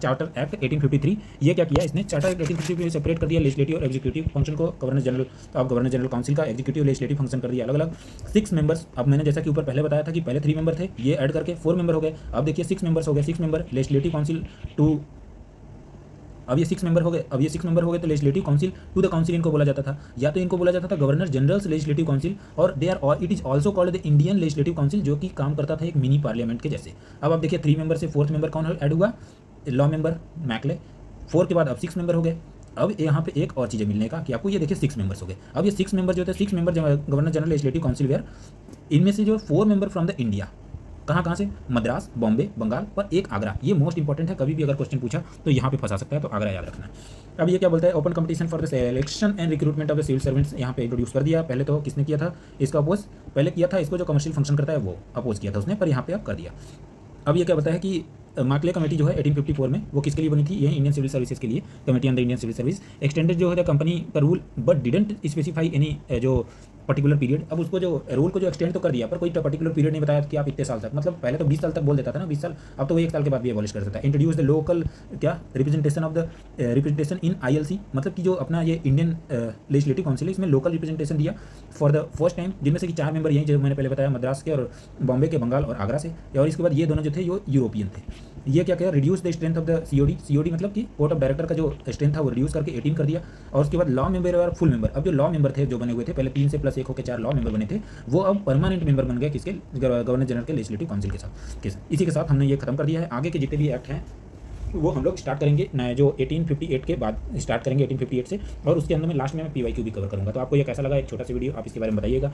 Charter act 1853। ये क्या किया इसने, चार्टर एक्ट 1853 में सेपरेट कर दिया लेजिस्लेटिव और एग्जीक्यूटिव फंक्शन को गवर्नर जनरल। तो अब गवर्नर जनरल काउंसिल का एग्जीक्यूटिव लेजिस्लेटिव फंक्शन कर दिया अलग अलग। 6 मेंबर्स, अब मैंने जैसा कि ऊपर पहले बताया था कि पहले 3 मेंबर थे, ये ऐड करके 4 मेंबर हो गए। अब देखिए 6 मेंबर्स हो गए, 6 मेंबर लेजिस्लेटिव काउंसिल टू, अब ये 6 मेंबर हो गए, अब ये 6 मेंबर हो गए तो legislative council to the council इनको बोला जाता था, या तो इनको बोला जाता था गवर्नर जनरल्स लेजिस्लेटिव काउंसिल, और they are it is also called the Indian legislative council, जो कि काम करता था एक मिनी पार्लियामेंट के जैसे। अब आप देखिए 3 मेंबर से 4th मेंबर कौन ऐड हुआ, लॉ मेंबर मैकले। 4 के बाद अब 6 मेंबर हो गए। अब यहाँ पे एक और चीज़ें मिलने का कि आपको ये देखिए 6 मेंबर्स हो गए। अब ये 6 मेंबर जो थे, 6 member governor general legislative council were, इनमें से जो 4 मेंबर फ्रॉम द इंडिया, कहाँ से, मद्रास, बॉम्बे, बंगाल और एक आगरा। ये मोस्ट इंपॉर्टेंट है, कभी भी अगर क्वेश्चन पूछा तो यहाँ पे फंसा सकता है, तो आगरा याद रखना। अब ये क्या बोलता है, open competition for the selection and recruitment of the civil servants यहाँ पे इंट्रोड्यूस कर दिया। पहले तो किसने किया था इसका अपोज, पहले किया था इसको जो कमर्शियल फंक्शन करता है वो अपोज किया था उसने, पर यहाँ पे अब कर दिया। अब ये क्या बताया है कि मार्कले कमेटी जो है 1854 में वो किसके लिए बनी थी, ये इंडियन सिविल सर्विसेज के लिए, committee on the Indian civil service extended जो है द कंपनी का rule but didn't specify any जो पर्टिकुलर पीरियड। अब उसको जो रूल को जो एक्सटेंड तो कर दिया पर कोई पर्टिकुलर पीरियड नहीं बताया कि आप इतने साल तक, मतलब पहले तो 20 साल तक बोल देता था ना, 20 साल, अब तो वो 1 साल के बाद भी एबॉलिश कर सकता है। इंट्रोड्यूस द लोकल क्या representation of the representation in ILC, मतलब कि जो अपना ये इंडियन लेजिस्लेटिव काउंसिल है इसमें लोकल रिप्रेजेंटेशन दिया फॉर द फर्स्ट टाइम, जिनमें से कि 4 मेंबर यही जो मैंने पहले बताया मद्रास के और बॉम्बे के, बंगाल और आगरा से, और इसके बाद ये दोनों जो थे वो यूरोपियन थे। ये क्या किया, reduce the strength of the COD, COD मतलब कि कोर्ट ऑफ डायरेक्टर का जो स्ट्रेंथ था वो रिड्यूस करके 18 कर दिया। और उसके बाद लॉ मेंबर और फुल मेंबर, अब जो लॉ मेंबर थे जो बने हुए थे पहले 3 से प्लस 1 होकर 4 लॉ मेंबर बने थे, वो अब परमानेंट मेंबर बन गए किसके, गवर्नर जनरल के लेजिस्लेटिव काउंसिल के साथ। इसी के साथ हमने ये खत्म कर दिया है। आगे के जितने भी एक्ट हैं वो हम लोग स्टार्ट करेंगे नए जो 1858 के बाद स्टार्ट करेंगे 1858 से, और उसके अंदर में लास्ट में मैं पीवाईक्यू भी कवर करूंगा। तो आपको ये कैसा लगा, एक छोटा सा वीडियो, आप इसके बारे में बताइएगा।